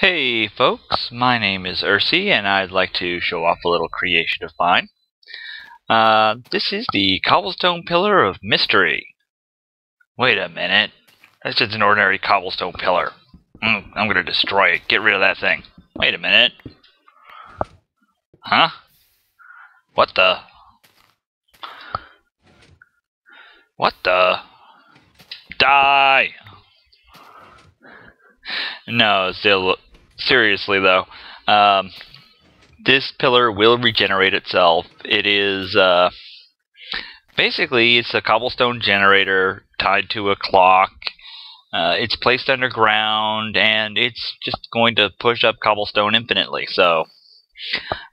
Hey folks, my name is Ursi and I'd like to show off a little creation of mine. This is the Cobblestone Pillar of Mystery. Wait a minute, that's just an ordinary cobblestone pillar. I'm gonna destroy it, get rid of that thing. Wait a minute. Huh? What the? What the? Die! No, still, seriously though, this pillar will regenerate itself. It is, basically, it's a cobblestone generator tied to a clock. It's placed underground, and it's just going to push up cobblestone infinitely. So,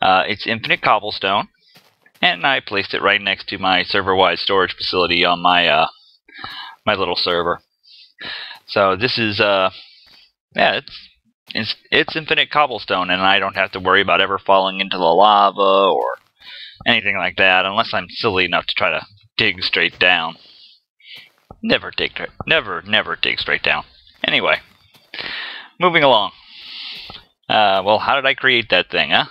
it's infinite cobblestone, and I placed it right next to my server-wide storage facility on my, my little server. So this is, yeah, it's infinite cobblestone, and I don't have to worry about ever falling into the lava or anything like that, unless I'm silly enough to try to dig straight down. Never dig straight down. Anyway, moving along. Well, how did I create that thing, huh?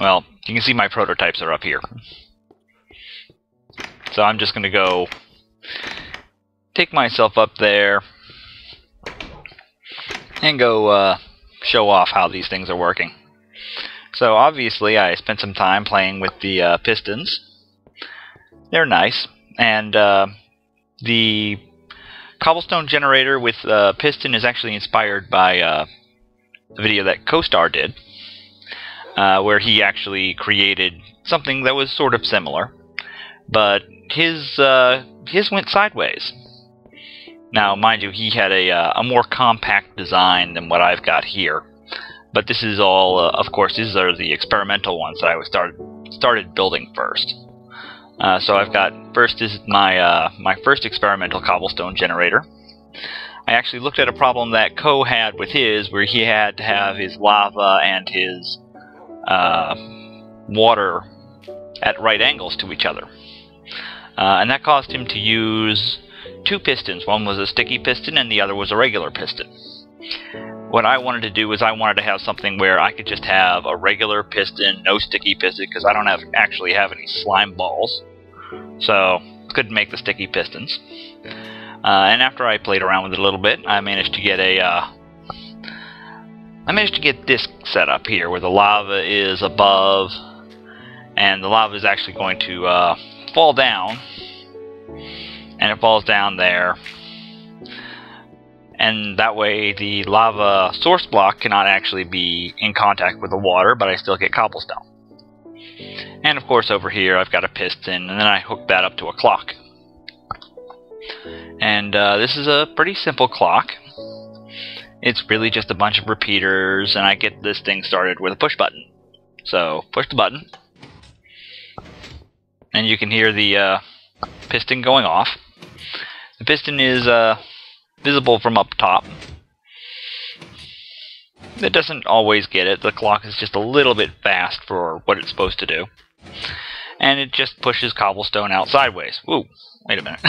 Well, you can see my prototypes are up here. So I'm just going to go take myself up there and go show off how these things are working. So obviously I spent some time playing with the pistons. They're nice, and the cobblestone generator with piston is actually inspired by a video that Coestar did, where he actually created something that was sort of similar, but his went sideways. Now, mind you, he had a more compact design than what I've got here. But this is all, of course, these are the experimental ones that I started building first. So I've got, first is my first experimental cobblestone generator. I actually looked at a problem that Co had with his, where he had to have his lava and his water at right angles to each other. And that caused him to use two pistons. One was a sticky piston and the other was a regular piston. What I wanted to do was I wanted to have something where I could just have a regular piston, no sticky piston, because I don't actually have any slime balls. So, couldn't make the sticky pistons. And after I played around with it a little bit, I managed to get this set up here, where the lava is above, and the lava is actually going to fall down. And it falls down there, and that way the lava source block cannot actually be in contact with the water, but I still get cobblestone. And of course over here I've got a piston, and then I hook that up to a clock. And this is a pretty simple clock. It's really just a bunch of repeaters, and I get this thing started with a push button. So push the button, and you can hear the piston going off. The piston is visible from up top. It doesn't always get it. The clock is just a little bit fast for what it's supposed to do. And it just pushes cobblestone out sideways. Whoa, wait a minute.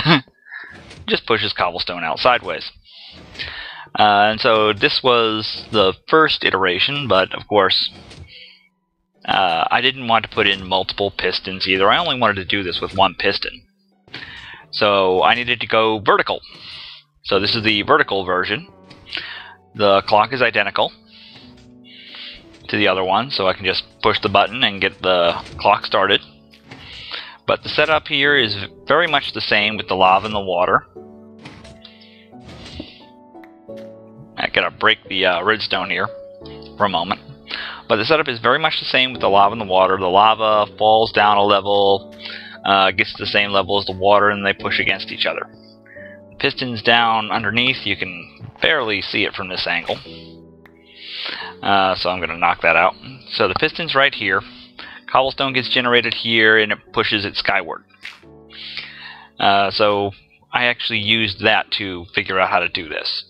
Just pushes cobblestone out sideways. And so this was the first iteration, but of course I didn't want to put in multiple pistons either. I only wanted to do this with one piston. So I needed to go vertical. So this is the vertical version. The clock is identical to the other one, so I can just push the button and get the clock started. But the setup here is very much the same with the lava and the water. I gotta break the redstone here for a moment. But the setup is very much the same with the lava and the water. The lava falls down a level, gets to the same level as the water, and they push against each other. The piston's down underneath. You can barely see it from this angle. So I'm going to knock that out. So the piston's right here. Cobblestone gets generated here, and it pushes it skyward. So I actually used that to figure out how to do this.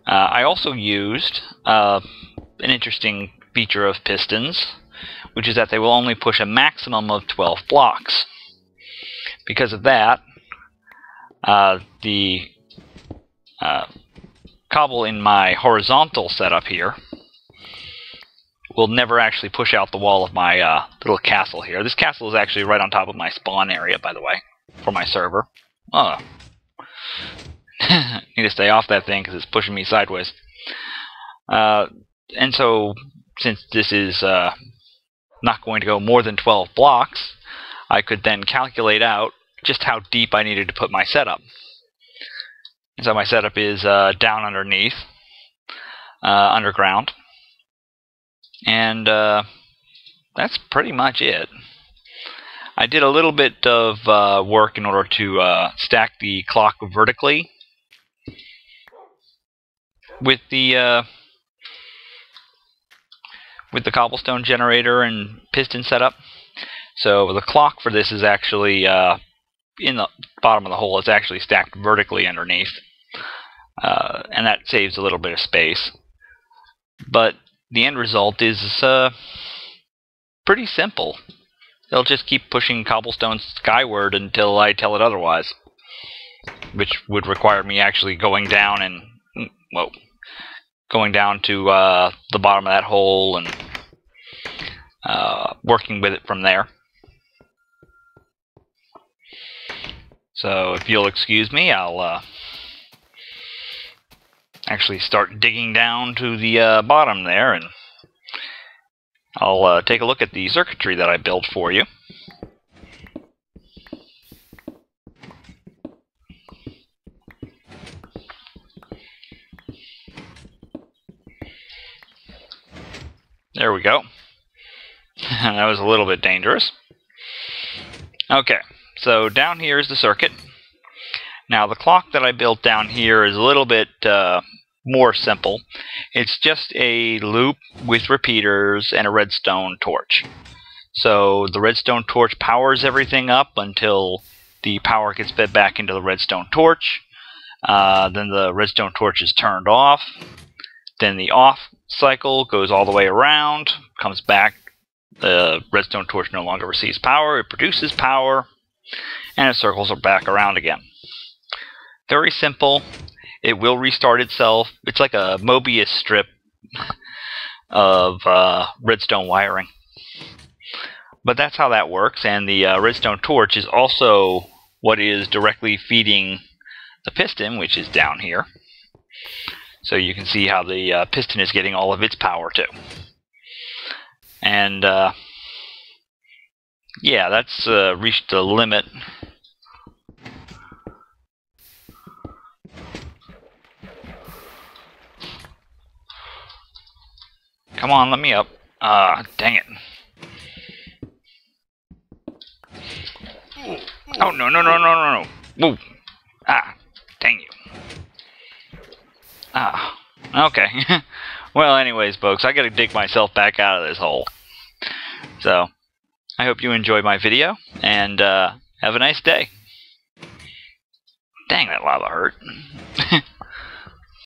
I also used an interesting feature of pistons, which is that they will only push a maximum of 12 blocks. Because of that, the cobble in my horizontal setup here will never actually push out the wall of my little castle here. This castle is actually right on top of my spawn area, by the way, for my server. Oh. Need to stay off that thing because it's pushing me sideways. And so, since this is not going to go more than 12 blocks, I could then calculate out just how deep I needed to put my setup. And so my setup is down underneath, underground. And that's pretty much it. I did a little bit of work in order to stack the clock vertically with the cobblestone generator and piston setup. So the clock for this is actually in the bottom of the hole. It's actually stacked vertically underneath, and that saves a little bit of space. But the end result is pretty simple. It'll just keep pushing cobblestone skyward until I tell it otherwise, which would require me actually going down and going down to the bottom of that hole and working with it from there. So if you'll excuse me, I'll actually start digging down to the bottom there, and I'll take a look at the circuitry that I built for you. There we go. That was a little bit dangerous. Okay, so down here is the circuit. Now the clock that I built down here is a little bit more simple. It's just a loop with repeaters and a redstone torch. So the redstone torch powers everything up until the power gets fed back into the redstone torch. Then the redstone torch is turned off. Then the off cycle goes all the way around, comes back. The redstone torch no longer receives power. It produces power, and it circles back around again. Very simple. It will restart itself. It's like a Mobius strip of redstone wiring. But that's how that works, and the redstone torch is also what is directly feeding the piston, which is down here. So you can see how the piston is getting all of its power too. And yeah, that's reached the limit. Come on, let me up. Dang it. Oh, no, no, no, no, no, no. Whoa. Ah, dang you. Ah, okay. Well, anyways, folks, I gotta dig myself back out of this hole. So, I hope you enjoyed my video, and have a nice day. Dang, that lava hurt.